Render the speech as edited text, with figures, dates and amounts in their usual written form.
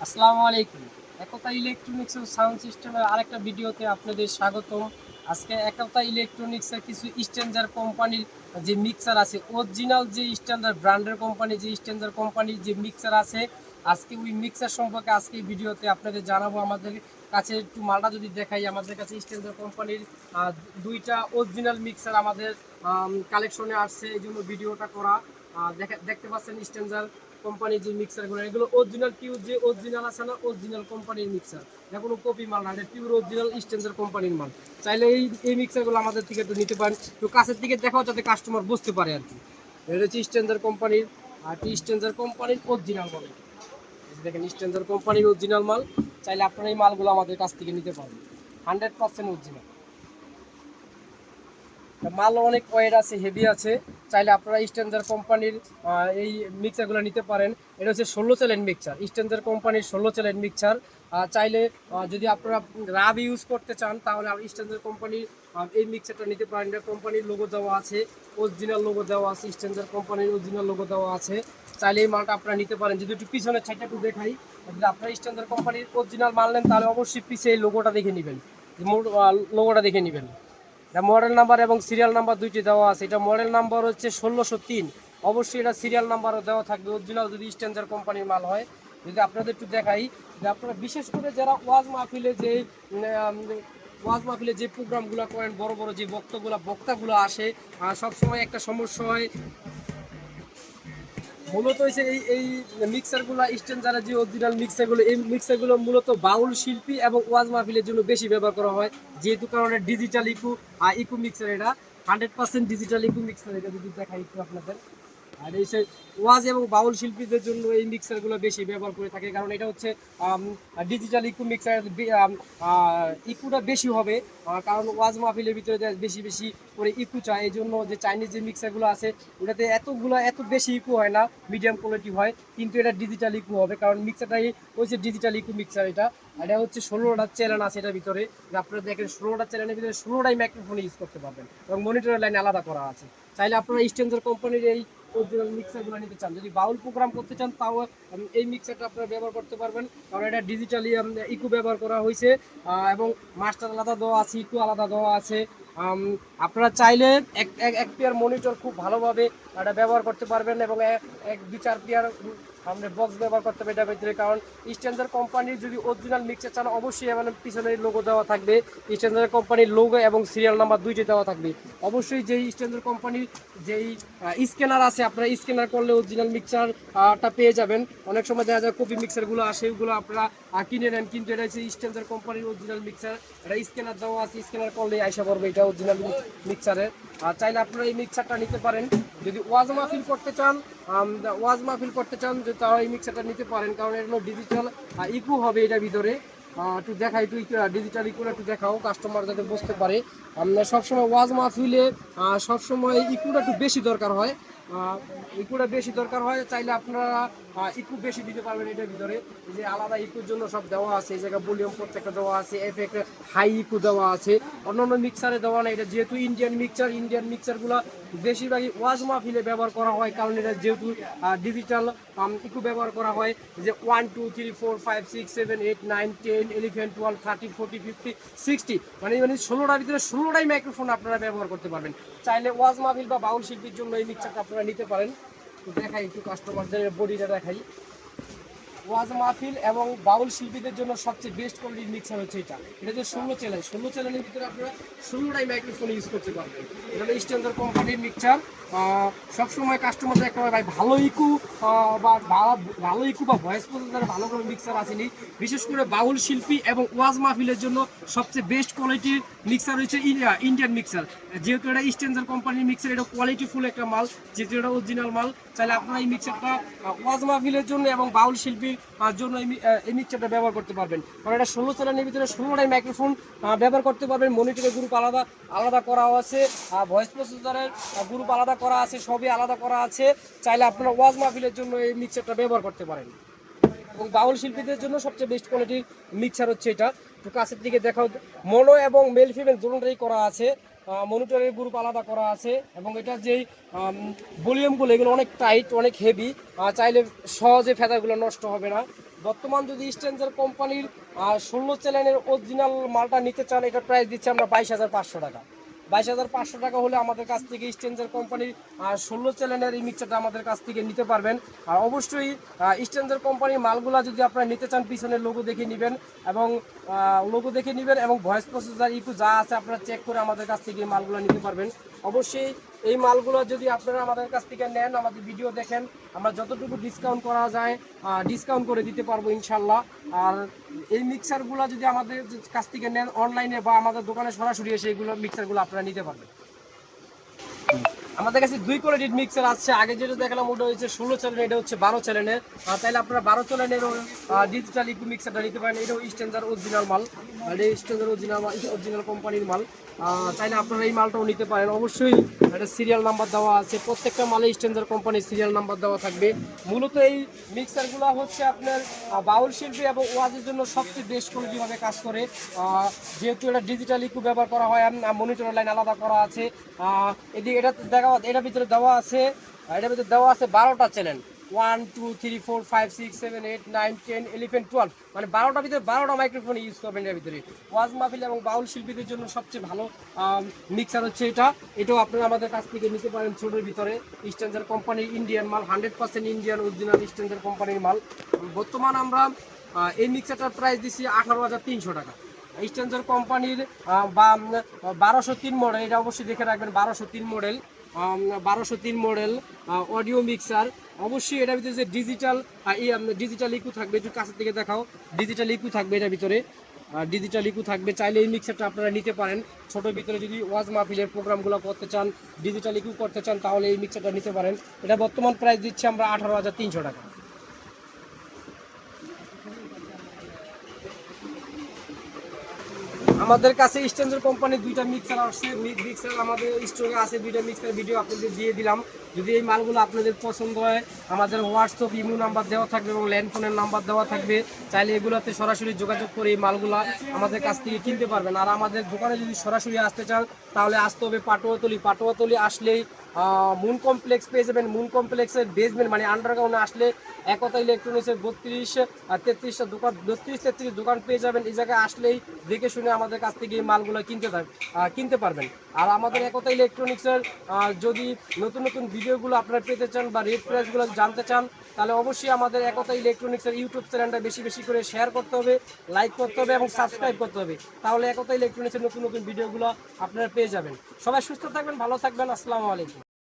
আসসালামু আলাইকুম। একতা ইলেকট্রনিক্স ও সাউন্ড সিস্টেমের আরেকটা ভিডিওতে আপনাদের স্বাগতম। আজকে একতা ইলেকট্রনিক্সের কিছু স্ট্যান্ডার্ড কোম্পানির যে মিক্সার আছে, অরিজিনাল যে স্ট্যান্ডার্ড ব্র্যান্ডের কোম্পানি, যে স্ট্যান্ডার্ড কোম্পানির যে মিক্সার আছে, আজকে ওই মিক্সার সম্পর্কে আজকে এই ভিডিওতে আপনাদের জানাবো। আমাদের কাছে একটু মালটা যদি দেখাই, আমাদের কাছে স্ট্যান্ডার্ড কোম্পানির দুইটা অরিজিনাল মিক্সার আমাদের কালেকশনে আসছে, এই জন্য ভিডিওটা করা। দেখতে পাচ্ছেন স্ট্যান্ডার্ড কোম্পানির যে মিক্সারগুলো, এগুলো অরিজিনাল পিওর, যে অরিজিনাল আছে না, অরিজিনাল কোম্পানির মিক্সার, এটা কোনো কপি মাল না, এটা পিওর অরিজিনাল স্ট্যান্ডার্ড কোম্পানির মাল। চাইলে এই মিক্সারগুলো আমাদের থেকে একটু নিতে পারেন, একটু কাছের দিকে দেখাও যাতে কাস্টমার বুঝতে পারে আর কি। এটা হচ্ছে স্ট্যান্ডার্ড কোম্পানির, আর স্ট্যান্ডার্ড কোম্পানির অরিজিনাল মাল। দেখেন স্ট্যান্ডার্ড কোম্পানির অরিজিনাল মাল, চাইলে আপনারা এই মালগুলো আমাদের কাছ থেকে নিতে পারেন, 100% অরিজিনাল। মাল অনেক ওয়েট আছে, হেভি আছে, চাইলে আপনারা স্ট্যান্ডার্ড কোম্পানির এই মিক্সারগুলো নিতে পারেন। এটা হচ্ছে 16 চ্যালেঞ্জ মিক্সার, স্ট্যান্ডার্ড কোম্পানির 16 চ্যালেঞ্জ মিক্সার। চাইলে যদি আপনারা রাব ইউজ করতে চান তাহলে স্ট্যান্ডার্ড কোম্পানির এই মিক্সারটা নিতে পারেন। এটা কোম্পানির লোগো দেওয়া আছে, অরিজিনাল লোগো দেওয়া আছে, স্ট্যান্ডার্ড কোম্পানির অরিজিনাল লোগো দেওয়া আছে। চাইলে এই মালটা আপনারা নিতে পারেন। যদি একটু পিছনের সাইডটা একটু দেখাই, যদি আপনারা স্ট্যান্ডার্ড কোম্পানির অরিজিনাল মাল নেন তাহলে অবশ্যই পিছিয়ে এই লোগোটা দেখে নেবেন, লোগোটা দেখে নেবেন। এটা মডেল নাম্বার এবং সিরিয়াল নাম্বার দুইটি দেওয়া আছে। এটা মডেল নাম্বার হচ্ছে 1603, অবশ্যই এটা সিরিয়াল নাম্বারও দেওয়া থাকবে অরিজিনাল যদি স্ট্যান্ডার্ড কোম্পানির মাল হয়। যদি আপনাদের একটু দেখাই, যে আপনারা বিশেষ করে যারা ওয়াজ মাহফিলে যে প্রোগ্রামগুলো করেন, বড় বড় যে বক্তাগুলো আসে, সবসময় একটা সমস্যা হয় মূলত হচ্ছে এই মিক্সারগুলো, স্ট্যান্ডার্ড যে অরিজিনাল মিক্সারগুলো, এই মিক্সারগুলো মূলত বাউল শিল্পী এবং ওয়াজ মাহফিলের জন্য বেশি ব্যবহার করা হয়, যেহেতু কারণে ডিজিটাল ইকু মিক্সার, এটা 100% ডিজিটাল ইকু মিক্সার। এটা যদি দেখাই একটু আপনাদের, আর এই ওয়াজ এবং বাউল শিল্পীদের জন্য এই মিক্সারগুলো বেশি ব্যবহার করে থাকে, কারণ এটা হচ্ছে ডিজিটাল ইকু মিক্সার, ইকুটা বেশি হবে, কারণ ওয়াজ মাহফিলের ভিতরে বেশি বেশি করে ইকু চায়। এই জন্য যে চাইনিজ যে মিক্সারগুলো আছে ওটাতে এত বেশি ইকু হয় না, মিডিয়াম কোয়ালিটি হয়, কিন্তু এটা ডিজিটাল ইকু হবে, কারণ মিক্সারটাই হচ্ছে ডিজিটাল ইকু মিক্সার। এটা হচ্ছে 16টা চ্যানেল আছে এটার ভিতরে। আপনারা দেখেন 16টা চ্যানেলের ভিতরে 16টাই মাইক্রোফোন ইউজ করতে পারবেন, এবং মনিটরের লাইন আলাদা করা আছে। চাইলে আপনারা স্ট্যান্ডার্ড কোম্পানির এই অরিজিনাল মিক্সারগুলো নিতে চান, যদি বাউল প্রোগ্রাম করতে চান তাও এই মিক্সারটা আপনারা ব্যবহার করতে পারবেন, কারণ এটা ডিজিটালি ইকু ব্যবহার করা হয়েছে, এবং মাস্টার আলাদা দেওয়া আছে, ইকু আলাদা দেওয়া আছে। আপনারা চাইলে এক পেয়ার মনিটর খুব ভালোভাবে এটা ব্যবহার করতে পারবেন, এবং এক দুই চার পেয়ার আমরা বক্স ব্যবহার করতে হবে এটার ভিতরে, কারণ স্ট্যান্ডার্ড কোম্পানির যদি অরিজিনাল মিক্সার চান অবশ্যই মানে পিছনের লোগো দেওয়া থাকবে, স্ট্যান্ডার্ড কোম্পানির লোগো এবং সিরিয়াল নাম্বার দুইটি দেওয়া থাকবে। অবশ্যই যেই স্ট্যান্ডার্ড কোম্পানির যেই স্ক্যানার আছে, আপনারা স্ক্যানার করলে অরিজিনাল মিক্সারটা পেয়ে যাবেন। অনেক সময় দেখা যায় কপি মিক্সারগুলো আসে, ওগুলো আপনারা কিনে নেন, কিন্তু এটা হচ্ছে স্ট্যান্ডার্ড কোম্পানির অরিজিনাল মিক্সার। এটা স্ক্যানার দেওয়া আছে, স্ক্যানার করলেই আইসা পড়বে এটা অরিজিনাল মিক্সারের। চাইলে আপনারা এই মিক্সারটা নিতে পারেন। যদি ওয়াজ মাহফিল করতে চান, তাহলে এই মিক্সারটা নিতে পারেন, কারণ এগুলো ডিজিটাল ইকু হবে এটার ভিতরে। একটু দেখাই, একটু ডিজিটাল ইকুটা একটু দেখাও, কাস্টমার যাতে বুঝতে পারে। সবসময় ওয়াজ মাহফিলে সবসময় ইকুটা একটু বেশি দরকার হয়, চাইলে আপনারা ইকু বেশি দিতে পারবেন এটার ভিতরে। যে আলাদা ইকুর জন্য সব দেওয়া আছে, এই জায়গায় ভলিউম প্রত্যেকটা দেওয়া আছে, এফেক্ট হাই ইকু দেওয়া আছে, অন্যান্য মিক্সারে দেওয়া নেই। এটা যেহেতু ইন্ডিয়ান মিক্সারগুলো বেশিরভাগই ওয়াজ মাহফিলে ব্যবহার করা হয়, কারণ এটা যেহেতু ডিজিটাল ইকু ব্যবহার করা হয়, যে 1 2 3 4 5 6 7 8 9 10 11 12 13 14 15 60, মানে 16টার ভিতরে 16টাই মাইক্রোফোন আপনারা ব্যবহার করতে পারবেন। চাইলে ওয়াজ মাহফিল বা বাউল শিল্পীর জন্য এই মিক্সারটা আপনারা নিতে পারেন। দেখাই একটু কাস্টমারদের বডিটা দেখাই। ওয়াজ মাহফিল এবং বাউল শিল্পীদের জন্য সবচেয়ে বেস্ট কোয়ালিটির মিক্সার হচ্ছে এটা যে 16 চ্যানেলের ভিতরে আপনারা 16টাই মাইক্রোফোন ইউজ করতে পারবেন। এটা হলো স্ট্যান্ডার্ড কোম্পানির মিক্সার। সবসময় কাস্টমার একটা ভাই ভালো ইকু বা ভয়েস প্রসেসর ভালো করে মিক্সার আসেনি, বিশেষ করে বাউল শিল্পী এবং ওয়াজ মাহফিলের জন্য সবচেয়ে বেস্ট কোয়ালিটির মিক্সার হচ্ছে ইন্ডিয়ান মিক্সার। যেহেতু এটা স্ট্যান্ডার্ড কোম্পানির মিক্সার, এটা কোয়ালিটিফুল একটা মাল, যেহেতু এটা অরিজিনাল মাল। চাইলে আপনারা এই মিক্সারটা ওয়াজ মাহফিলের জন্য এবং বাউল শিল্পীর জন্য এই মিক্সারটা ব্যবহার করতে পারবেন, কারণ এটা 16 চ্যানেলের ভিতরে 16টাই মাইক্রোফোন ব্যবহার করতে পারবেন। মনিটরের গ্রুপ আলাদা আলাদা করা আছে, ভয়েস প্রসেসরের গ্রুপ আলাদা করা আছে, সবই আলাদা করা আছে। চাইলে আপনারা ওয়াজ মাহফিলের জন্য এই মিক্সারটা ব্যবহার করতে পারেন, এবং বাউল শিল্পীদের জন্য সবচেয়ে বেস্ট কোয়ালিটির মিক্সার হচ্ছে এটা। একটু কাছের দিকে দেখাও, মোনো এবং মেল ফিমেল দুটোটাই করা আছে, মনিটরের গ্রুপ আলাদা করা আছে, এবং এটার যেই ভলিউমগুলো এগুলো অনেক টাইট, অনেক হেভি, চাইলে সহজে ফেদারগুলো নষ্ট হবে না। বর্তমান যদি স্ট্রেঞ্জার কোম্পানির 16 চ্যানেলের অরিজিনাল মালটা নিতে চান, এটার প্রাইস দিচ্ছি আমরা 22,500 টাকা। 22,500 টাকা হলে আমাদের কাছ থেকে স্ট্রেঞ্জার কোম্পানির 16 চ্যানেলের এই মিক্সারটা আমাদের কাছ থেকে নিতে পারবেন। আর অবশ্যই স্ট্রেঞ্জার কোম্পানির মালগুলা যদি আপনারা নিতে চান, পিছনের লোগো দেখে নেবেন এবং ভয়েস প্রসেসর ইকু যা আছে আপনারা চেক করে আমাদের কাছ থেকে এই মালগুলো নিতে পারবেন। অবশ্যই এই মালগুলো যদি আপনারা আমাদের কাছ থেকে নেন, আমাদের ভিডিও দেখেন, আমরা যতটুকু ডিসকাউন্ট করা যায় ডিসকাউন্ট করে দিতে পারবো ইনশাল্লাহ। আর এই মিক্সারগুলো যদি আমাদের কাছ থেকে নেন অনলাইনে বা আমাদের দোকানে সরাসরি এসে এইগুলো মিক্সারগুলো আপনারা নিতে পারবেন। আমাদের কাছে 2 কোয়ালিটির মিক্সার আছে। আগে যেটা দেখালাম ওটা হচ্ছে 16 চ্যানেল, এটা হচ্ছে 12 চ্যানেলের। তাইলে আপনারা 12 চ্যানেলেরও ডিজিটাল ইকো মিক্সারটা নিতে পারেন। এটাও স্ট্যান্ডার্ড অরিজিনাল মাল, এটা স্ট্যান্ডার্ড অরিজিনাল কোম্পানির মাল। চাইলে আপনারা এই মালটাও নিতে পারেন। অবশ্যই একটা সিরিয়াল নাম্বার দেওয়া আছে, প্রত্যেকটা মালে স্ট্যান্ডার্ড কোম্পানির সিরিয়াল নাম্বার দেওয়া থাকবে। মূলত এই মিক্সারগুলো হচ্ছে আপনার বাউল শিল্পী এবং ওয়াজের জন্য সবচেয়ে বেস্ট কোয়ালিটিভাবে কাজ করে। যেহেতু এটা ডিজিটাল ইকো ব্যবহার করা হয়, মনিটর লাইন আলাদা করা আছে। এটার ভিতরে দেওয়া আছে 12টা চ্যানেল, 1 2 3 4 5 6 7 8 9 10 11 12, মানে 12টার ভিতরে 12টা মাইক্রোফোন ইউজ করবেন এর ভিতরে। ওয়াজ মাহফিল এবং বাউল শিল্পীদের জন্য সবচেয়ে ভালো মিক্সার হচ্ছে এটাও আপনারা আমাদের কাছ থেকে নিতে পারেন ছোটোর ভিতরে। স্ট্যান্ডার্ড কোম্পানির ইন্ডিয়ান মাল, 100% ইন্ডিয়ান অরিজিনাল স্ট্যান্ডার্ড কোম্পানির মাল। বর্তমান আমরা এই মিক্সারটার প্রাইস দিচ্ছি 18,300 টাকা। স্ট্যান্ডার্ড কোম্পানির 1203 মডেল, এটা অবশ্যই দেখে রাখবেন। 1203 মডেল অডিও মিক্সার। অবশ্যই এটার ভিতরে যে ডিজিটাল ইকু থাকবে, একটু কাছের থেকে দেখাও, ডিজিটাল ইকু থাকবে এটার ভিতরে, ডিজিটাল ইকু থাকবে। চাইলে এই মিক্সারটা আপনারা নিতে পারেন ছোটোর ভিতরে। যদি ওয়াজ মাহফিলের প্রোগ্রামগুলো করতে চান, ডিজিটাল ইকু করতে চান, তাহলে এই মিক্সারটা নিতে পারেন। এটা বর্তমান প্রাইস দিচ্ছি আমরা 18,300 টাকা। আমাদের কাছে স্ট্যান্ডার্ড কোম্পানির 2টা মিক্সার আসছে। মিক্সার আমাদের স্টকে আছে 2টা মিক্সার, ভিডিও আপনাদের দিয়ে দিলাম। যদি এই মালগুলো আপনাদের পছন্দ হয়, আমাদের হোয়াটসঅ্যাপ ইমো নাম্বার দেওয়া থাকবে এবং ল্যান্ড ফোনের নাম্বার দেওয়া থাকবে। চাইলে এগুলোতে সরাসরি যোগাযোগ করে এই মালগুলো আমাদের কাছ থেকে কিনতে পারবেন। আর আমাদের দোকানে যদি সরাসরি আসতে চান, তাহলে আসতে হবে পাটুয়াতলি আসলেই মুন কমপ্লেক্স পেয়ে যাবেন। মুন কমপ্লেক্সের বেসমেন্ট মানে আন্ডারগ্রাউন্ডে আসলে একতা ইলেকট্রনিক্সের 32-33 দোকান পেয়ে যাবেন। এই জায়গায় আসলেই দেখে শুনে আমাদের কাছ থেকে এই মালগুলো কিনতে পারবেন। আর আমাদের একতা ইলেকট্রনিক্সের যদি নতুন নতুন ভিডিওগুলো আপনারা পেতে চান বা রেট প্রাইসগুলো জানতে চান, তাহলে অবশ্যই আমাদের একতা ইলেকট্রনিক্সের ইউটিউব চ্যানেলটা বেশি বেশি করে শেয়ার করতে হবে, লাইক করতে হবে এবং সাবস্ক্রাইব করতে হবে। তাহলে একতা ইলেকট্রনিক্সের নতুন নতুন ভিডিওগুলো আপনারা পেয়ে যাবেন। সবাই সুস্থ থাকবেন, ভালো থাকবেন। আসসালামু আলাইকুম।